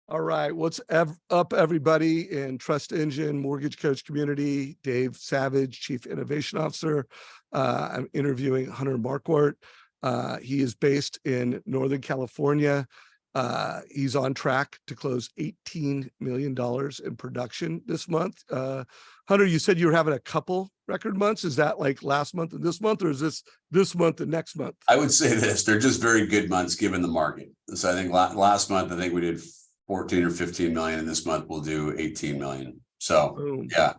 All right. Up, everybody in Trust Engine Mortgage Coach community? Dave Savage, Chief Innovation Officer. I'm interviewing Hunter Marckwardt. He is based in Northern California. He's on track to close $18 million in production this month. Hunter, you said you were having a couple record months. Is that like last month and this month, or is this month and next month? I would say this, they're just very good months given the market. So I think last month, I think we did 14 or 15 million, and this month we'll do 18 million. So Boom. yeah.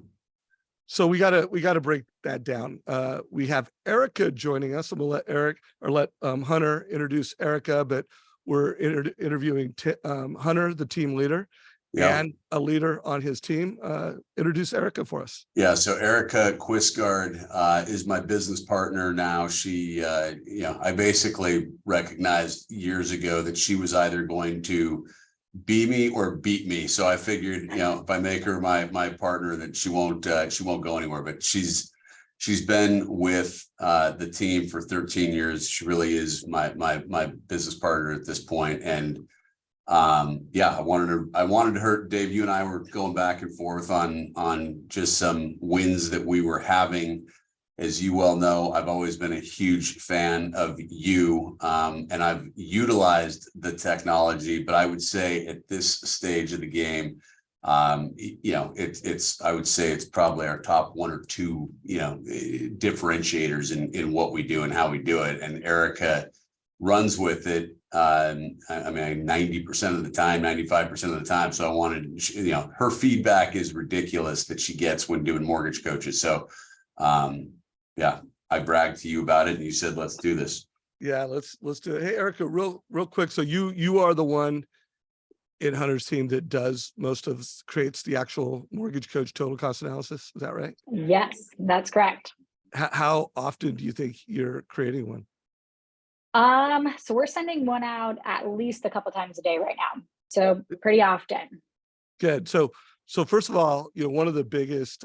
So we gotta break that down. We have Erica joining us. I'm gonna let Hunter introduce Erica, but we're interviewing Hunter, the team leader, and a leader on his team. Introduce Erica for us. Yeah, so Erica Quistgard is my business partner now. She, I basically recognized years ago that she was either going to be me or beat me. So I figured, if I make her my partner, that she won't go anywhere. But she's been with the team for 13 years. She really is my business partner at this point. And I wanted her, Dave, you and I were going back and forth on just some wins that we were having. As you well know, I've always been a huge fan of you, and I've utilized the technology, but I would say at this stage of the game, I would say it's probably our top one or two, differentiators in what we do and how we do it. And Erica runs with it. 90% of the time, 95% of the time. So I wanted, her feedback is ridiculous that she gets when doing mortgage coaches. So, I bragged to you about it and you said, let's do this. Yeah, let's do it. Hey, Erica, real quick. So you are the one in Hunter's team that does creates the actual mortgage coach total cost analysis. Is that right? Yes, that's correct. How often do you think you're creating one? So we're sending one out at least a couple times a day right now. So pretty often. Good. So first of all, one of the biggest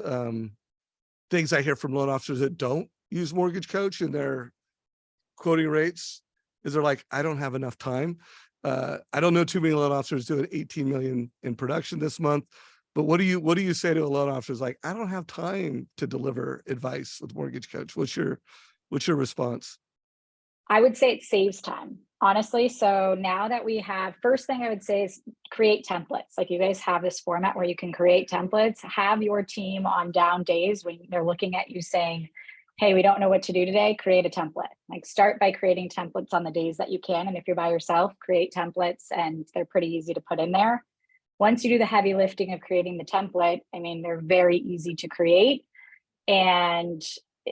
things I hear from loan officers that don't use Mortgage Coach in their quoting rates is they're like, I don't have enough time. I don't know too many loan officers doing 18 million in production this month, but what do you say to a loan officer like, I don't have time to deliver advice with Mortgage Coach? What's your response? I would say it saves time, honestly. So now that we have, first thing I would say is create templates. Like you guys have this format where you can create templates, have your team on down days when they're looking at you saying, hey, we don't know what to do today, create a template. Like start by creating templates on the days that you can. And if you're by yourself, create templates and they're pretty easy to put in there. Once you do the heavy lifting of creating the template, they're very easy to create. And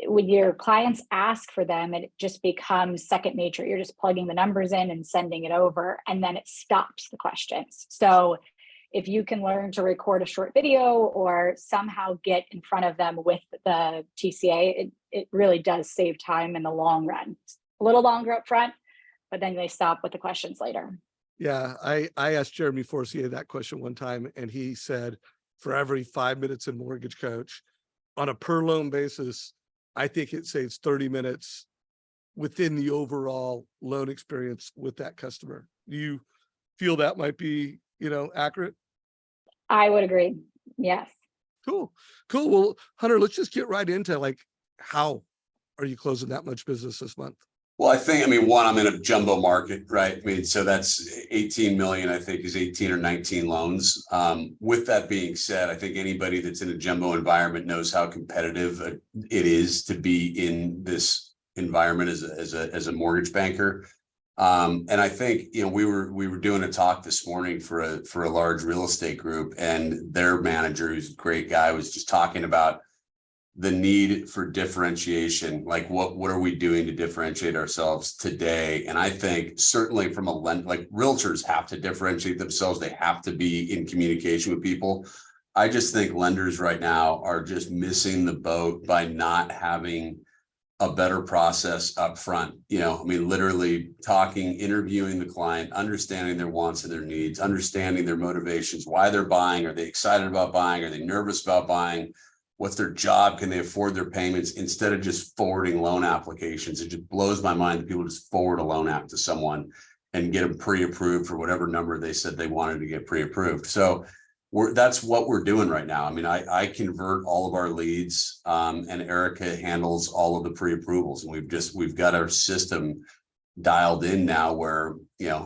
when your clients ask for them, it just becomes second nature. You're just plugging the numbers in and sending it over, and then it stops the questions. So if you can learn to record a short video or somehow get in front of them with the TCA, it really does save time in the long run. It's a little longer up front, but then they stop with the questions later. Yeah, I asked Jeremy Forcier that question one time, and he said for every 5 minutes in Mortgage Coach on a per loan basis, I think it saves 30 minutes within the overall loan experience with that customer. Do you feel that might be, accurate? I would agree. Yes. Cool. Well, Hunter, let's just get right into how are you closing that much business this month? Well, I think, one, I'm in a jumbo market, right? So that's 18 million, I think is 18 or 19 loans. With that being said, I think anybody that's in a jumbo environment knows how competitive it is to be in this environment as a mortgage banker. And I think, we were doing a talk this morning for a large real estate group, and their manager, who's a great guy, was just talking about the need for differentiation. Like what are we doing to differentiate ourselves today? And I think certainly from realtors have to differentiate themselves. They have to be in communication with people. I just think lenders right now are just missing the boat by not having a better process up front. Literally talking, interviewing the client, understanding their wants and their needs, understanding their motivations, why they're buying. Are they excited about buying? Are they nervous about buying? What's their job? Can they afford their payments? Instead of just forwarding loan applications. It just blows my mind that people just forward a loan app to someone. and get them pre-approved for whatever number they said they wanted to get pre-approved. So that's what we're doing right now. I mean, I convert all of our leads, and Erica handles all of the pre-approvals, and we've got our system dialed in now where,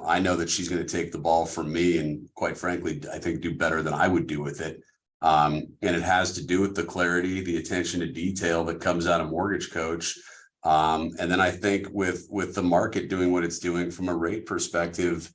I know that she's going to take the ball from me, and quite frankly, I think do better than I would do with it. And it has to do with the clarity, the attention to detail that comes out of MortgageCoach. And then I think with the market doing what it's doing from a rate perspective,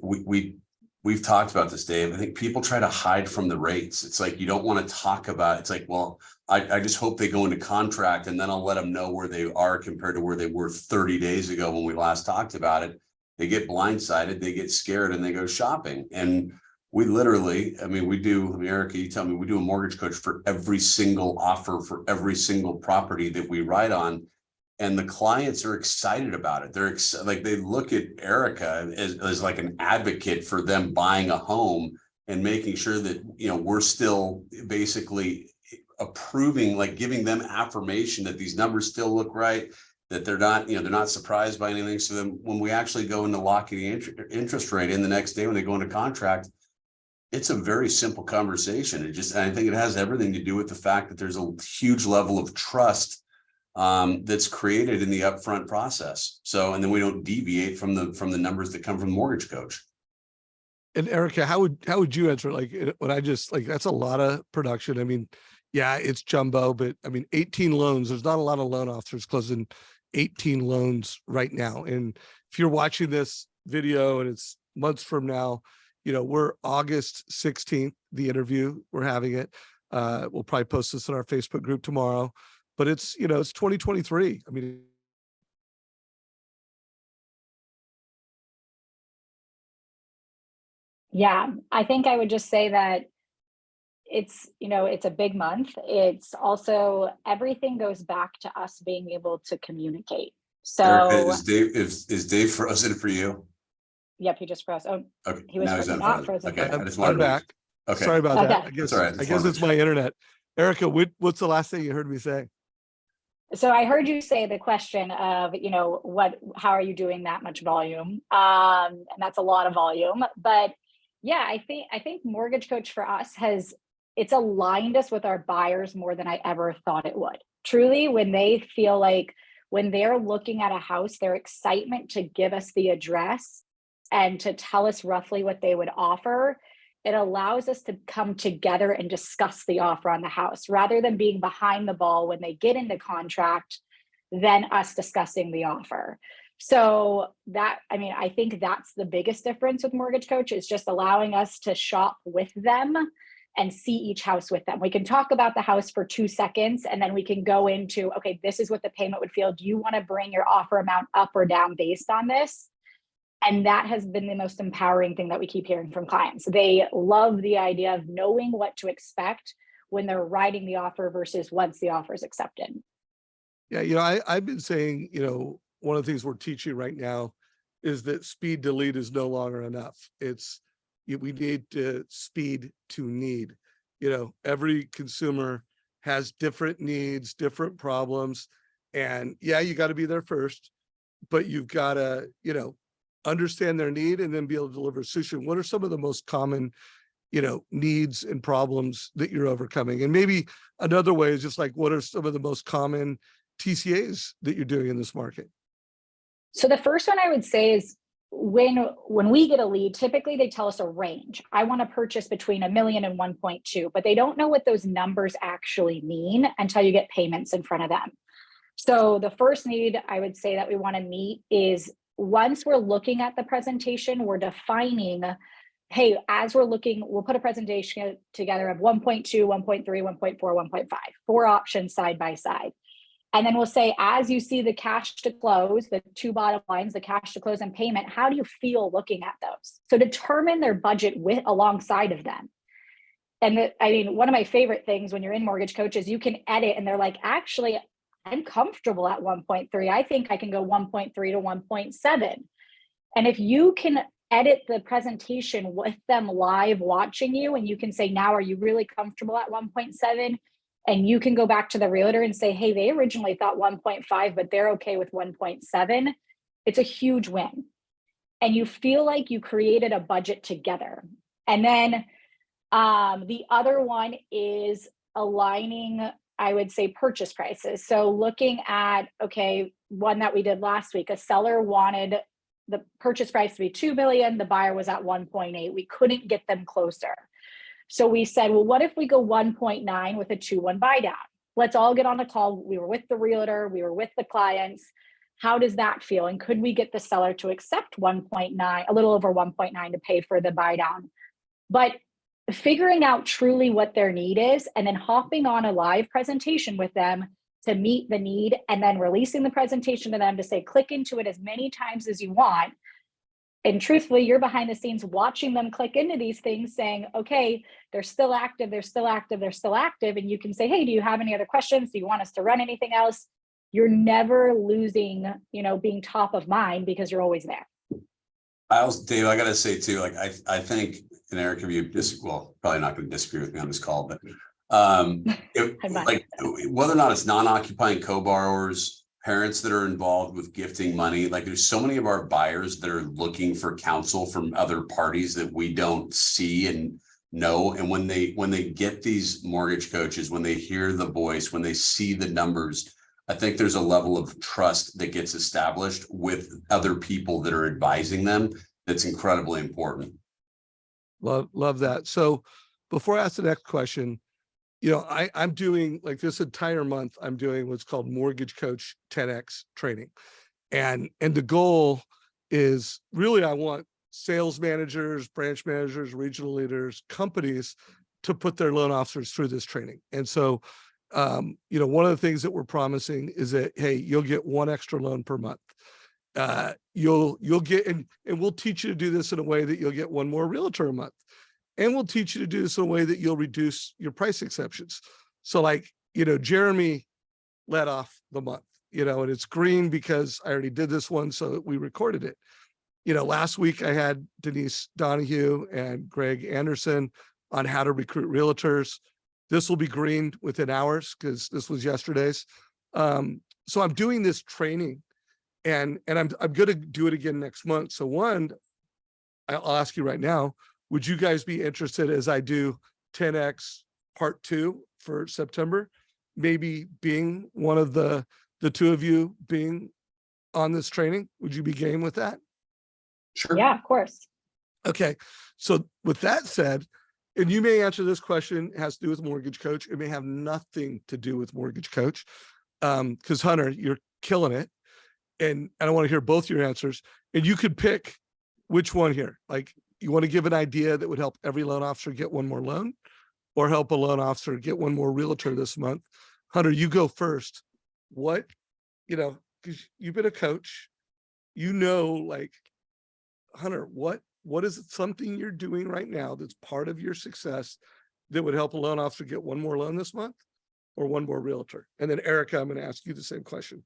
we've talked about this, Dave. I think people try to hide from the rates. It's like, you don't want to talk about, it's like, well, I just hope they go into contract and then I'll let them know where they are compared to where they were 30 days ago when we last talked about it. They get blindsided, they get scared, and they go shopping. And we literally, Erica, you tell me, we do a MortgageCoach for every single offer, for every single property that we write on. And the clients are excited about it. They're like, they look at Erica as like an advocate for them buying a home and making sure that, we're still basically approving, like giving them affirmation that these numbers still look right, that they're not surprised by anything. So then when we actually go into locking the interest rate in the next day when they go into contract, it's a very simple conversation. And I think it has everything to do with the fact that there's a huge level of trust that's created in the upfront process. So, and then we don't deviate from the numbers that come from MortgageCoach. And Erica, how would you answer? Like, when I just, like, that's a lot of production. I mean, yeah, it's jumbo, but I mean, 18 loans, there's not a lot of loan officers closing 18 loans right now. And if you're watching this video and it's months from now, we're August 16th, the interview, we're having it. We'll probably post this in our Facebook group tomorrow, but it's 2023. I mean, Yeah, I think I would just say that it's a big month. It's also, everything goes back to us being able to communicate. So Erica, is Dave frozen for you? Yep, he just froze. Oh, okay, he was not frozen. Okay, I just I'm back. Okay, sorry about that. I guess, right. I guess it's my internet. Erica, what's the last thing you heard me say? So I heard you say the question of, how are you doing that much volume? And that's a lot of volume. But yeah, I think MortgageCoach for us it's aligned us with our buyers more than I ever thought it would. Truly, when they feel like, when they're looking at a house, their excitement to give us the address and to tell us roughly what they would offer, it allows us to come together and discuss the offer on the house rather than being behind the ball when they get into contract, than us discussing the offer. So I think that's the biggest difference with MortgageCoach, is just allowing us to shop with them and see each house with them. We can talk about the house for 2 seconds, and then we can go into, okay, this is what the payment would feel. Do you want to bring your offer amount up or down based on this? And that has been the most empowering thing that we keep hearing from clients. They love the idea of knowing what to expect when they're writing the offer versus once the offer is accepted. Yeah, I've been saying, one of the things we're teaching right now is that speed to lead is no longer enough. We need to speed to need. Every consumer has different needs, different problems. And yeah, you got to be there first, but you've got to, understand their need and then be able to deliver a solution. What are some of the most common, needs and problems that you're overcoming? And maybe another way is just like, what are some of the most common TCAs that you're doing in this market? So the first one I would say is, when we get a lead, typically they tell us a range. I want to purchase between $1 million and 1.2, but they don't know what those numbers actually mean until you get payments in front of them. So the first need I would say that we want to meet is, once we're looking at the presentation, we're defining, hey, as we're looking, we'll put a presentation together of 1.2, 1.3, 1.4, 1.5, 4 options side by side. And then we'll say, as you see the cash to close, the 2 bottom lines, the cash to close and payment, how do you feel looking at those? So determine their budget alongside of them. And one of my favorite things when you're in MortgageCoach is you can edit, and they're like, actually, I'm comfortable at 1.3. I think I can go 1.3 to 1.7. And if you can edit the presentation with them live watching you, and you can say, now, are you really comfortable at 1.7? And you can go back to the realtor and say, hey, they originally thought 1.5, but they're okay with 1.7. It's a huge win. and you feel like you created a budget together. And then the other one is aligning, I would say, purchase prices. So looking at, okay, one that we did last week, a seller wanted the purchase price to be 2 million, the buyer was at 1.8. We couldn't get them closer. So we said, well, what if we go 1.9 with a 2-1 buy down? Let's all get on a call. We were with the realtor, we were with the clients. How does that feel? And could we get the seller to accept 1.9, a little over 1.9 to pay for the buy down? But figuring out truly what their need is, and then hopping on a live presentation with them to meet the need, and then releasing the presentation to them to say, click into it as many times as you want. And truthfully, you're behind the scenes watching them click into these things saying, okay, they're still active, they're still active, they're still active. And you can say, hey, do you have any other questions? Do you want us to run anything else? You're never losing, being top of mind because you're always there. Dave, I got to say too, like, I think, and Erica, you probably not going to disagree with me on this call, but like whether or not it's non-occupying co-borrowers, parents that are involved with gifting money, like there's so many of our buyers that are looking for counsel from other parties that we don't see and know. And when they get these mortgage coaches, when they hear the voice, when they see the numbers, I think there's a level of trust that gets established with other people that are advising them. That's incredibly important. Love that. So before I ask the next question, I'm doing, like, this entire month, I'm doing what's called Mortgage Coach 10X training. And the goal is really, I want sales managers, branch managers, regional leaders, companies to put their loan officers through this training. And so, one of the things that we're promising is that, hey, you'll get one extra loan per month. You'll get, and we'll teach you to do this in a way that you'll get one more realtor a month. And we'll teach you to do this in a way that you'll reduce your price exceptions. So like, Jeremy led off the month, and it's green because I already did this one, so we recorded it. Last week I had Denise Donahue and Greg Anderson on how to recruit realtors. This will be green within hours because this was yesterday's. So I'm doing this training, and I'm going to do it again next month. So one, I'll ask you right now, would you guys be interested, as I do 10X part 2 for September, maybe being one of the two of you being on this training? Would you be game with that? Sure. Yeah, of course. Okay. So with that said, and you may answer this question, it has to do with Mortgage Coach. It may have nothing to do with Mortgage Coach. Because Hunter, you're killing it. And I want to hear both your answers. And you could pick which one here. Like, you want to give an idea that would help every loan officer get one more loan, or help a loan officer get one more realtor this month? Hunter, you go first. What, because you've been a coach, like, Hunter, what is something you're doing right now that's part of your success that would help a loan officer get one more loan this month, or one more realtor? And then Erica, I'm going to ask you the same question.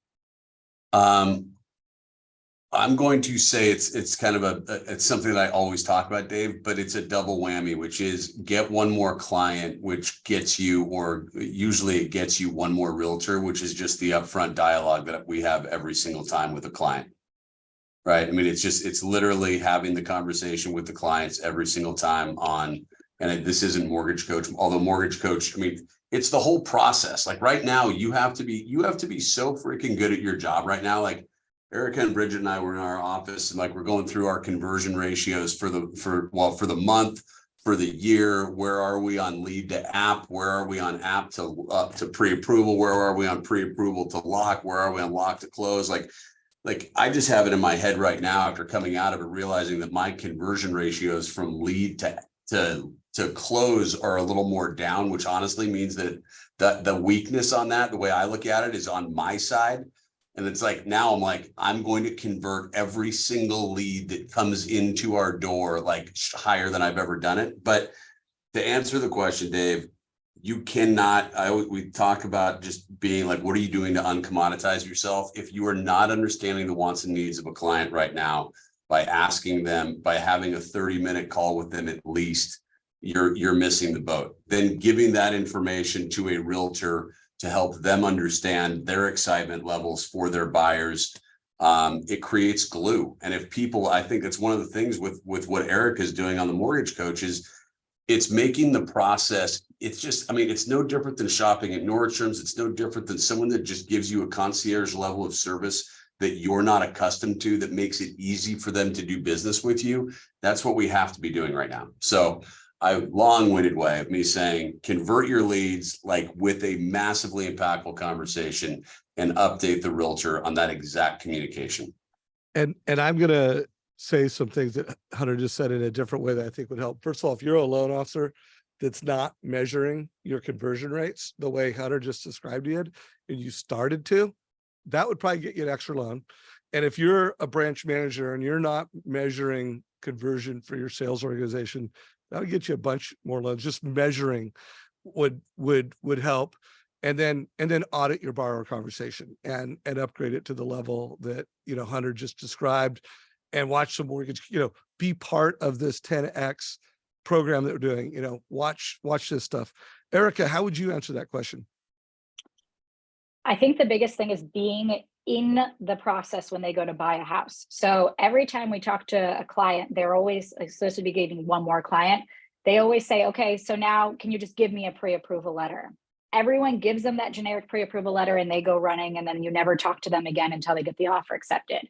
I'm going to say it's kind of it's something that I always talk about, Dave, but it's a double whammy, which is get one more client, which gets you, or usually it gets you one more realtor, which is just the upfront dialogue that we have every single time with a client. Right. I mean, it's literally having the conversation with the clients every single time and this isn't Mortgage Coach, although Mortgage Coach, I mean, it's the whole process. Like right now, you have to be so freaking good at your job right now. Like, Erica and Bridget and I were in our office, and like, we're going through our conversion ratios for the month, for the year. Where are we on lead to app? Where are we on app to pre-approval? Where are we on pre-approval to lock? Where are we on lock to close? Like I just have it in my head right now after coming out of it, realizing that my conversion ratios from lead to close are a little more down, which honestly means that the weakness on that, the way I look at it, is on my side. And it's like, now I'm going to convert every single lead that comes into our door, like higher than I've ever done it. But to answer the question, Dave, you cannot, we talk about just being like, what are you doing to uncommoditize yourself? If you are not understanding the wants and needs of a client right now, by asking them, by having a 30-minute call with them at least, you're missing the boat. Then giving that information to a realtor to help them understand their excitement levels for their buyers, it creates glue. And if people, I think that's one of the things with what Erica is doing on the Mortgage Coach is it's making the process, it's just, I mean, it's no different than shopping at Nordstrom's. It's no different than someone that just gives you a concierge level of service that you're not accustomed to, that makes it easy for them to do business with you. That's what we have to be doing right now. So a long-winded way of me saying, convert your leads like with a massively impactful conversation and update the realtor on that exact communication. And I'm going to say some things that Hunter just said in a different way that I think would help. First of all, if you're a loan officer that's not measuring your conversion rates the way Hunter just described you did, and you started to, that would probably get you an extra loan. And if you're a branch manager and you're not measuring conversion for your sales organization, that'll get you a bunch more loans. Just measuring would help. And then audit your borrower conversation and upgrade it to the level that, you know, Hunter just described, and watch some mortgage, you know, be part of this 10X program that we're doing, you know, watch this stuff. Erica, how would you answer that question? I think the biggest thing is being in the process when they go to buy a house. So every time we talk to a client, they're always supposed to be getting one more client. They always say, okay, so now can you just give me a pre-approval letter? Everyone gives them that generic pre-approval letter and they go running, and then you never talk to them again until they get the offer accepted.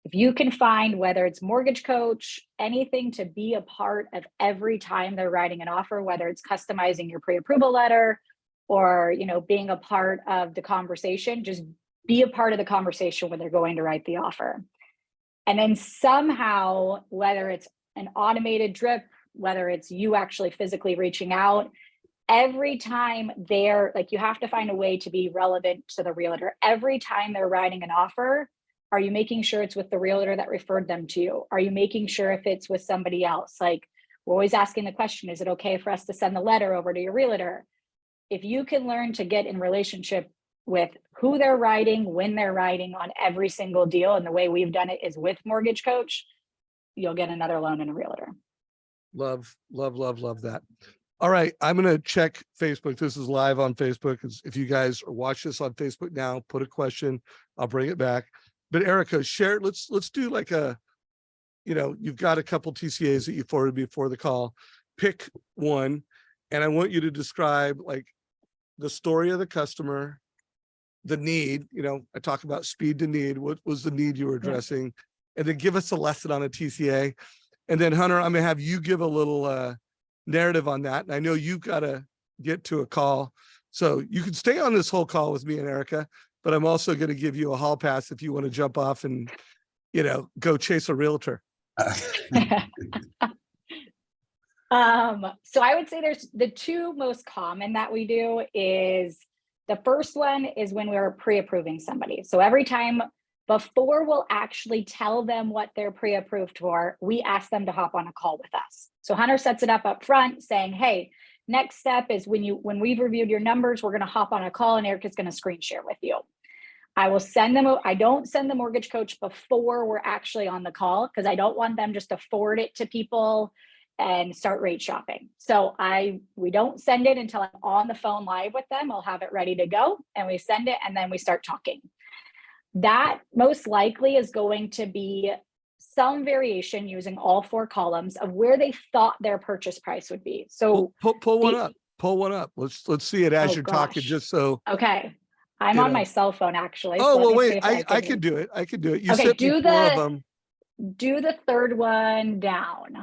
If you can find, whether it's Mortgage Coach, anything to be a part of every time they're writing an offer, whether it's customizing your pre-approval letter or, you know, being a part of the conversation, just be a part of the conversation when they're going to write the offer. And then somehow, whether it's an automated drip, whether it's you actually physically reaching out, every time they're like, you have to find a way to be relevant to the realtor. Every time they're writing an offer, are you making sure it's with the realtor that referred them to you? Are you making sure if it's with somebody else? Like, we're always asking the question, is it okay for us to send the letter over to your realtor? If you can learn to get in relationship with who they're writing, when they're writing on every single deal, and the way we've done it is with Mortgage Coach, you'll get another loan and a realtor. Love that. All right, I'm going to check Facebook. This is live on Facebook. If you guys watch this on Facebook now, put a question, I'll bring it back. But Erica, share, let's do like a, you know, you've got a couple TCAs that you forwarded before the call. Pick one, and I want you to describe like the story of the customer, the need, you know, I talk about speed to need. What was the need you were addressing? And then give us a lesson on a TCA. And then Hunter, I'm going to have you give a little narrative on that. And I know you've got to get to a call, so you can stay on this whole call with me and Erica, but I'm also going to give you a hall pass if you want to jump off and, you know, go chase a realtor. So I would say there's the two most common that we do is, the first one is when we're pre-approving somebody. So every time before we'll actually tell them what they're pre-approved for, we ask them to hop on a call with us. So Hunter sets it up front saying, hey, next step is when we've reviewed your numbers, we're going to hop on a call and Erica's going to screen share with you. I will send them, I don't send the Mortgage Coach before we're actually on the call, because I don't want them just to forward it to people and start rate shopping. So we don't send it until I'm on the phone live with them. I'll have it ready to go and we send it, and then we start talking. That most likely is going to be some variation using all four columns of where they thought their purchase price would be. So pull one up. Pull one up. Let's see it as you're talking, just so. Okay. I'm on my cell phone actually. Oh, so well, wait, I can do it. I can do it. You okay, sent me four of them. Do the third one down.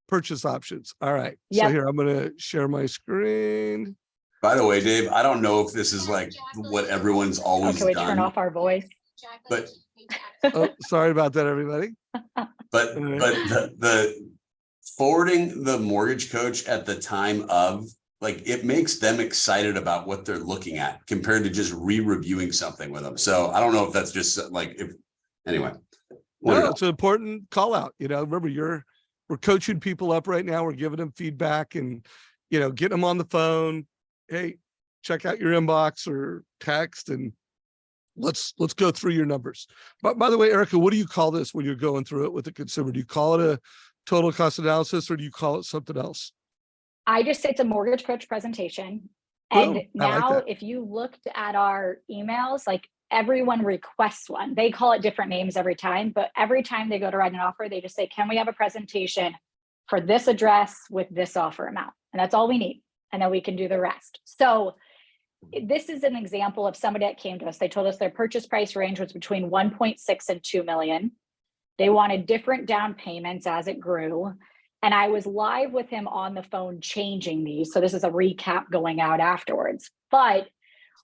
Purchase options. All right. Yep. So here, I'm going to share my screen. By the way, Dave, I don't know if this is like what everyone's always done. Can we done. turn off our voice? But oh, sorry about that, everybody. But the forwarding the Mortgage Coach at the time of, like, it makes them excited about what they're looking at compared to just re-reviewing something with them. So I don't know if that's just like, anyway. No, it's an important call out. You know, remember, we're coaching people up right now. We're giving them feedback and, you know, getting them on the phone. Hey, check out your inbox or text and let's go through your numbers. But by the way, Erica, what do you call this when you're going through it with the consumer? Do you call it a total cost analysis or do you call it something else? I just say it's a Mortgage Coach presentation. And Boom, now like if you looked at our emails, like everyone requests one. They call it different names every time, but every time they go to write an offer, they just say, can we have a presentation for this address with this offer amount? And that's all we need. And then we can do the rest. So this is an example of somebody that came to us. They told us their purchase price range was between 1.6 and 2 million. They wanted different down payments as it grew. And I was live with him on the phone changing these. So this is a recap going out afterwards. But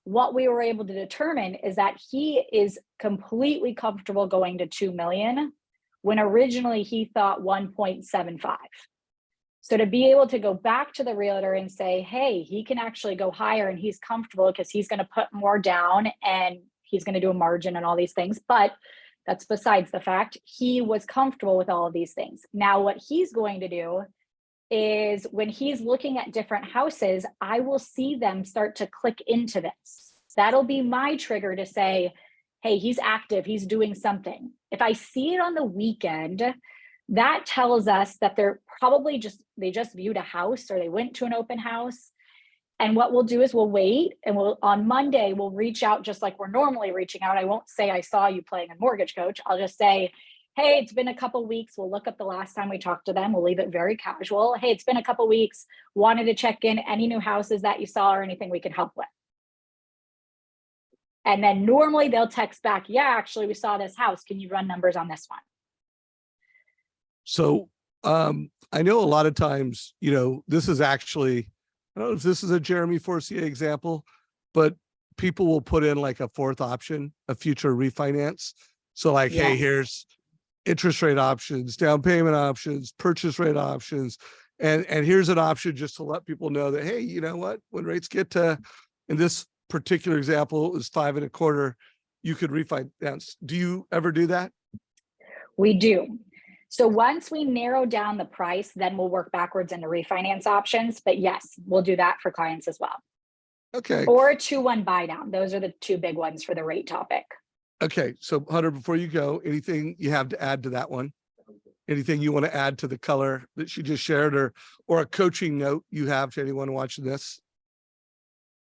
what we were able to determine is that he is completely comfortable going to 2 million when originally he thought 1.75. So to be able to go back to the realtor and say, hey, he can actually go higher and he's comfortable because he's going to put more down and he's going to do a margin and all these things. But that's besides the fact. He was comfortable with all of these things. Now, what he's going to do is when he's looking at different houses, I will see them start to click into this. That'll be my trigger to say, hey, he's active, he's doing something. If I see it on the weekend, that tells us that they're probably they just viewed a house or they went to an open house. And what we'll do is we'll wait and on Monday, we'll reach out just like we're normally reaching out. I won't say I saw you playing a mortgage coach. I'll just say, hey, it's been a couple weeks. We'll look up the last time we talked to them. We'll leave it very casual. Hey, it's been a couple weeks. Wanted to check in any new houses that you saw or anything we could help with. And then normally they'll text back, yeah, actually we saw this house. Can you run numbers on this one? So I know a lot of times, this is actually, I don't know if this is a Jeremy Forcier example, but people will put in like a fourth option, a future refinance. So like, hey, here's interest rate options, down payment options, purchase rate options. And here's an option just to let people know that, hey, you know what, when rates get to, in this particular example is 5.25, you could refinance. Do you ever do that? We do. So once we narrow down the price, then we'll work backwards into refinance options. But yes, we'll do that for clients as well. Okay. Or a 2-1 buy down. Those are the two big ones for the rate topic. Okay. So Hunter, before you go, anything you have to add to that one? Anything you want to add to the color that she just shared or a coaching note you have to anyone watching this?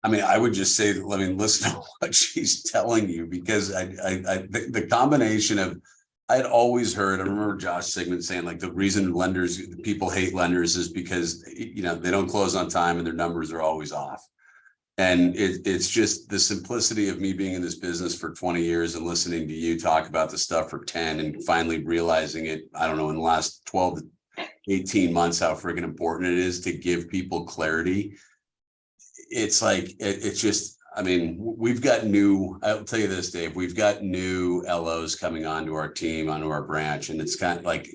I mean, I would just say, listen to what she's telling you, because the combination of, I'd always heard, I remember Josh Sigmund saying like the reason people hate lenders is because, they don't close on time and their numbers are always off. And it's just the simplicity of me being in this business for 20 years and listening to you talk about the stuff for 10 and finally realizing it, I don't know, in the last 12 to 18 months, how freaking important it is to give people clarity. It's like, it's just, we've got I'll tell you this, Dave, we've got new LOs coming onto our team, onto our branch. And it's kind of like,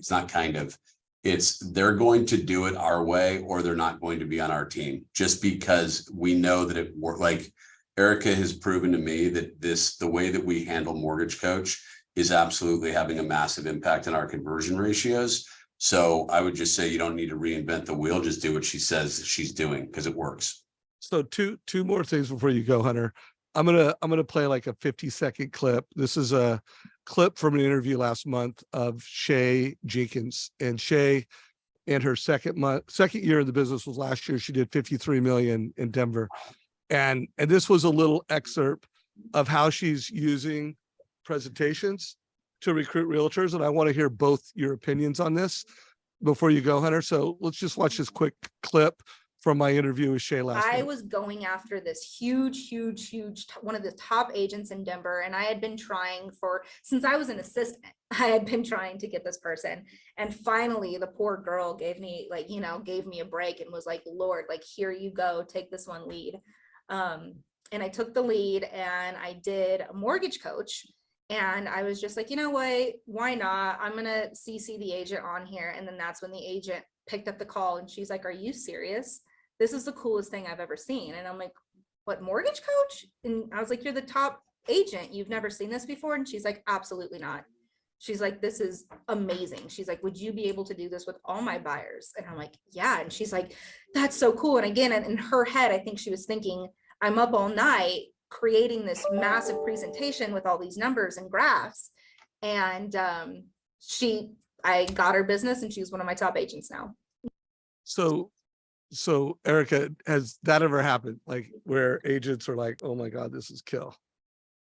they're going to do it our way or they're not going to be on our team, just because we know that it works. Like Erica has proven to me that the way that we handle Mortgage Coach is absolutely having a massive impact on our conversion ratios. So I would just say you don't need to reinvent the wheel. Just do what she says she's doing because it works. So two more things before you go, Hunter. I'm gonna play like a 50-second clip. This is a clip from an interview last month of Shay Jenkins, and Shay, in her second year in the business was last year. She did 53 million in Denver, and this was a little excerpt of how she's using presentations to recruit realtors. And I want to hear both your opinions on this before you go, Hunter. So let's just watch this quick clip from my interview with Shay last week. I was going after this huge, one of the top agents in Denver. And I had been trying since I was an assistant, I had been trying to get this person. And finally the poor girl gave me a break and was like, Lord, like, here you go, take this one lead. And I took the lead and I did a mortgage coach. And I was just like, you know what, why not? I'm going to CC the agent on here. And then that's when the agent picked up the call and she's like, are you serious? This is the coolest thing I've ever seen. And I'm like, what, mortgage coach? And I was like, you're the top agent. You've never seen this before? And she's like, absolutely not. She's like, this is amazing. She's like, would you be able to do this with all my buyers? And I'm like, yeah. And she's like, that's so cool. And again, in her head, I think she was thinking, I'm up all night creating this massive presentation with all these numbers and graphs. And I got her business and she's one of my top agents now. So Erica, has that ever happened? Like where agents are like, oh my God, this is kill?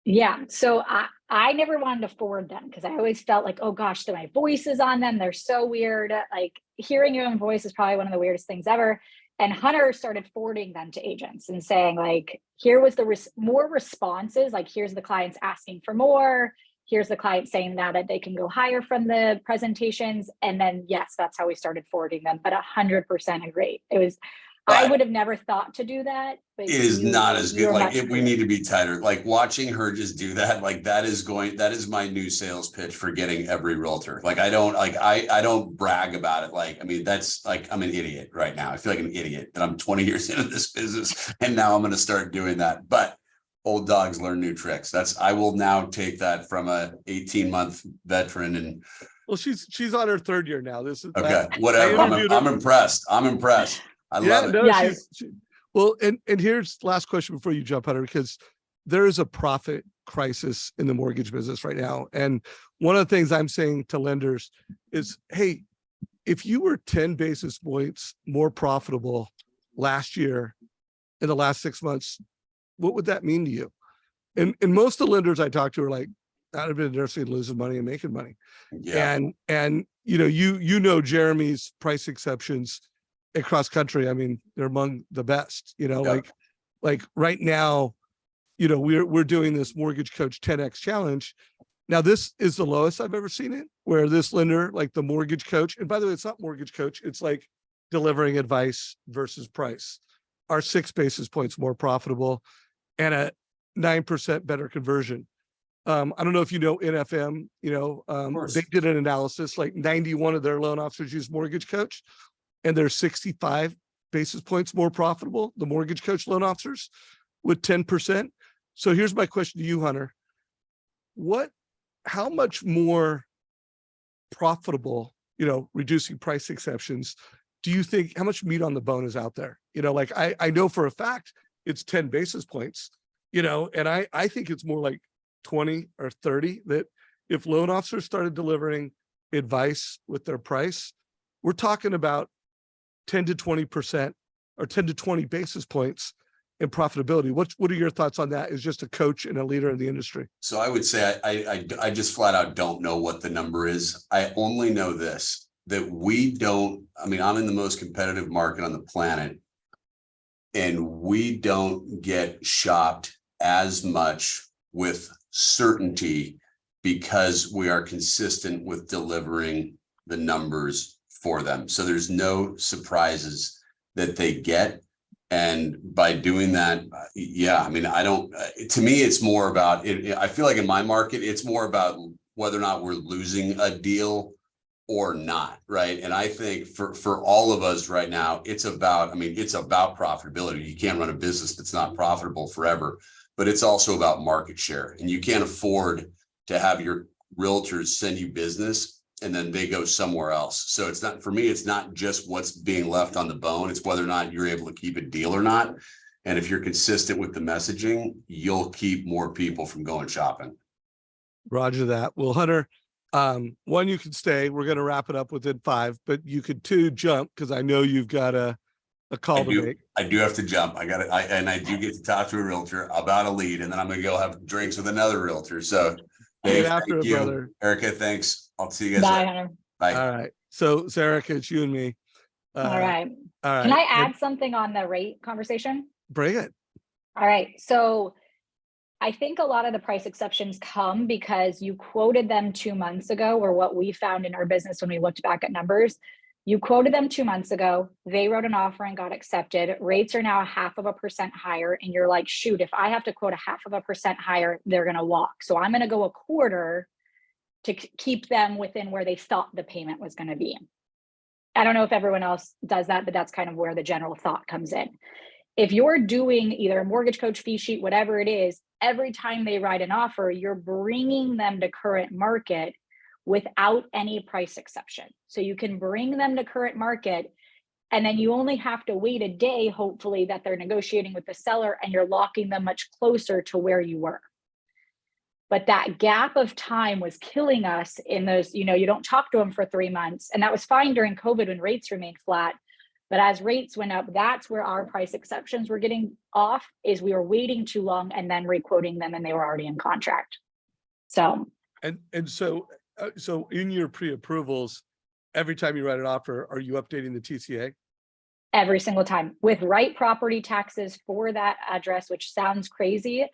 Yeah. So I never wanted to forward them because I always felt like, oh gosh, my voice is on them. They're so weird. Like hearing your own voice is probably one of the weirdest things ever. And Hunter started forwarding them to agents and saying like, here was the more responses. Like, here's the clients asking for more. Here's the client saying now that they can go higher from the presentations. And then, yes, that's how we started forwarding them, but 100% agree. It was, I But would have never thought to do that, but it is not as good. you're Like much if we better. need to be tighter, like watching her just do that, like that is my new sales pitch for getting every realtor. Like I don't brag about it. Like, I mean, that's like, I'm an idiot right now. I feel like an idiot that I'm 20 years into this business and now I'm going to start doing that. But old dogs learn new tricks. I will now take that from a 18-month veteran and Well, she's on her third year now. This is okay, whatever. I'm impressed. I love it. No, Yeah. Well, and here's the last question before you jump, Hunter, because there is a profit crisis in the mortgage business right now. And one of the things I'm saying to lenders is, hey, if you were 10 basis points more profitable last year in the last 6 months, what would that mean to you? And most of the lenders I talk to are like, I'd have been interested in losing money and making money. Yeah. And you know Jeremy's price exceptions across country. I mean, they're among the best, Yep. like right now, we're doing this Mortgage Coach 10X challenge. Now, this is the lowest I've ever seen it, where this lender, like the Mortgage Coach, and by the way, it's not Mortgage Coach, it's like delivering advice versus price, are 6 basis points more profitable and a 9% better conversion. I don't know if you know NFM, course. they did an analysis, like 91 of their loan officers use Mortgage Coach, and they're 65 basis points more profitable, the Mortgage Coach loan officers, with 10%. So here's my question to you, Hunter. How much more profitable, reducing price exceptions, do you think, how much meat on the bone is out there? Like I know for a fact it's 10 basis points, and I think it's more like 20 or 30, that if loan officers started delivering advice with their price, we're talking about 10 to 20% or 10 to 20 basis points in profitability. What are your thoughts on that as just a coach and a leader in the industry? So I would say I just flat out don't know what the number is. I only know this, that I'm in the most competitive market on the planet, and we don't get shopped as much with certainty because we are consistent with delivering the numbers for them. So there's no surprises that they get. And by doing that, to me, it's more about it. I feel like in my market, it's more about whether or not we're losing a deal or not. Right. And I think for all of us right now, it's about profitability. You can't run a business that's not profitable forever, but it's also about market share. And you can't afford to have your realtors send you business and then they go somewhere else. So it's not just what's being left on the bone. It's whether or not you're able to keep a deal or not. And if you're consistent with the messaging, you'll keep more people from going shopping. Roger that. Well, Hunter, one, you can stay. We're going to wrap it up within 5, but you could 2 jump, because I know you've got a call to make. I do have to jump. I do get to talk to a realtor about a lead, and then I'm going to go have drinks with another realtor. So Dave, after thank it, you. brother. Erica, thanks. I'll see you guys Bye, later. Hunter. Bye. All right. So Erica, it's you and me. All right. All right. Can I add something on the rate conversation? Bring it. All right. So I think a lot of the price exceptions come because you quoted them 2 months ago, or what we found in our business when we looked back at numbers. You quoted them 2 months ago. They wrote an offer and got accepted. Rates are now 0.5% higher. And you're like, shoot, if I have to quote 0.5% higher, they're going to walk. So I'm going to go a quarter to keep them within where they thought the payment was going to be. I don't know if everyone else does that, but that's kind of where the general thought comes in. If you're doing either a Mortgage Coach fee sheet, whatever it is, every time they write an offer, you're bringing them to current market without any price exception. So you can bring them to current market, and then you only have to wait a day, hopefully, that they're negotiating with the seller, and you're locking them much closer to where you were. But that gap of time was killing us in those, you don't talk to them for 3 months. And that was fine during COVID when rates remained flat. But as rates went up, that's where our price exceptions were getting off, is we were waiting too long and then requoting them and they were already in contract. So. So in your pre-approvals, every time you write an offer, are you updating the TCA? Every single time with right property taxes for that address, which sounds crazy,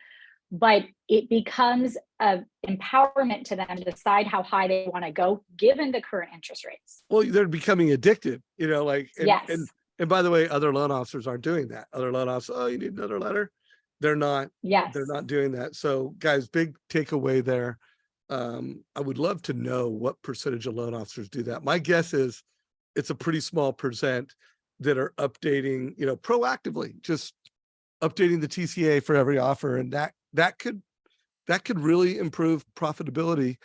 but it becomes an empowerment to them to decide how high they want to go given the current interest rates. Well, they're becoming addictive, Yes. And by the way, other loan officers aren't doing that. Other loan officers, oh, you need another letter. They're not doing that. So guys, big takeaway there. I would love to know what percentage of loan officers do that. My guess is it's a pretty small percent that are updating, proactively, just updating the TCA for every offer. And that could really improve profitability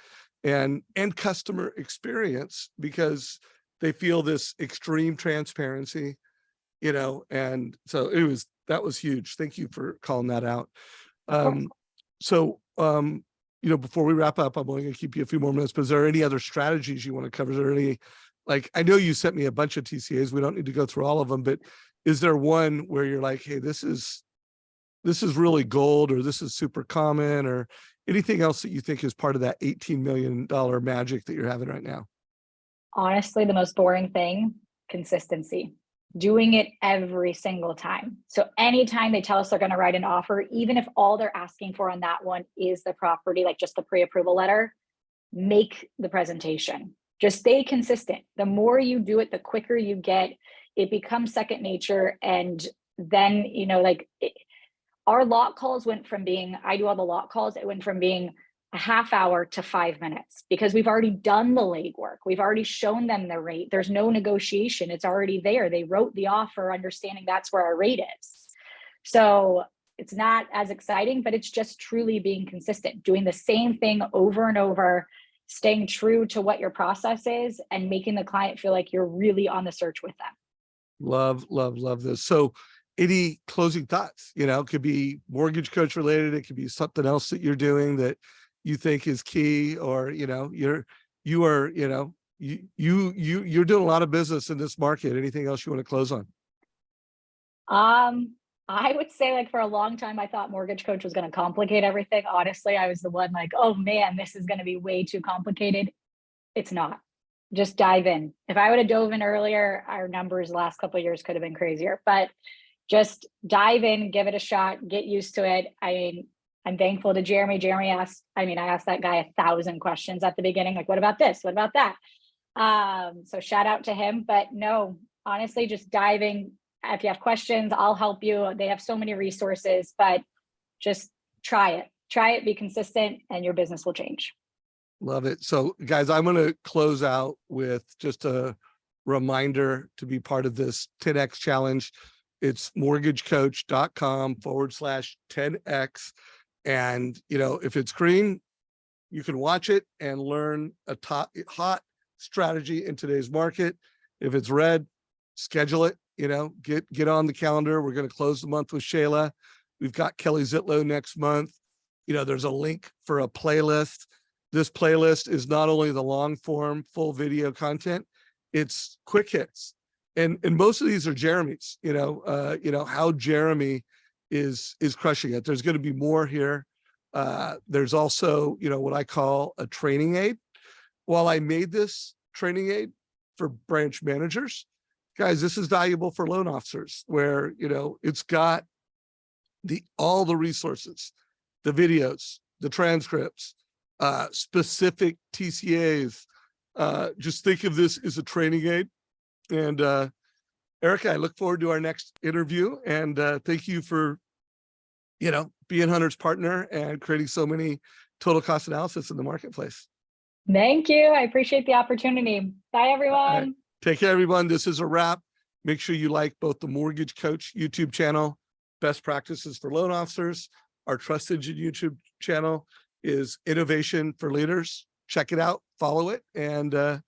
and customer experience, because they feel this extreme transparency, and so that was huge. Thank you for calling that out. Before we wrap up, I'm only going to keep you a few more minutes, but is there any other strategies you want to cover? Is there any, I know you sent me a bunch of TCAs. We don't need to go through all of them, but is there one where you're like, hey, this is really gold, or this is super common, or anything else that you think is part of that $18 million magic that you're having right now? Honestly, the most boring thing, consistency. Doing it every single time. So anytime they tell us they're going to write an offer, even if all they're asking for on that one is the property, like just the pre-approval letter, make the presentation. Just stay consistent. The more you do it, the quicker you get. It becomes second nature. And then, our lot calls went from being, I do all the lot calls, it went from being a half hour to 5 minutes, because we've already done the legwork. We've already shown them the rate. There's no negotiation. It's already there. They wrote the offer, understanding that's where our rate is. So it's not as exciting, but it's just truly being consistent, doing the same thing over and over, staying true to what your process is, and making the client feel like you're really on the search with them. Love this. So any closing thoughts? It could be mortgage coach related. It could be something else that you're doing that you think is key, or you're doing a lot of business in this market. Anything else you want to close on? I would say, for a long time, I thought Mortgage Coach was going to complicate everything. Honestly, I was the one oh man, this is going to be way too complicated. It's not. Just dive in. If I would have dove in earlier, our numbers the last couple of years could have been crazier, but just dive in, give it a shot, get used to it. I'm thankful to Jeremy. Jeremy asked, I asked that guy 1,000 questions at the beginning, what about this? What about that? So shout out to him, but no, honestly, just diving. If you have questions, I'll help you. They have so many resources, but just try it, be consistent, and your business will change. Love it. So guys, I'm going to close out with just a reminder to be part of this 10X challenge. It's mortgagecoach.com/10X. And, if it's green, you can watch it and learn a hot strategy in today's market. If it's red, schedule it, get on the calendar. We're going to close the month with Shayla. We've got Kelly Zitlow next month. There's a link for a playlist. This playlist is not only the long form, full video content, it's quick hits. And most of these are Jeremy's, how Jeremy is crushing it. There's going to be more here. There's also, what I call a training aid. While I made this training aid for branch managers, guys, this is valuable for loan officers, where, it's got all the resources, the videos, the transcripts, specific TCAs. Just think of this as a training aid. And Erica, I look forward to our next interview, and thank you for, being Hunter's partner and creating so many total cost analysis in the marketplace. Thank you. I appreciate the opportunity. Bye, everyone. All right. Take care, everyone. This is a wrap. Make sure you like both the Mortgage Coach YouTube channel, Best Practices for Loan Officers. Our Trust Engine YouTube channel is Innovation for Leaders. Check it out, follow it, and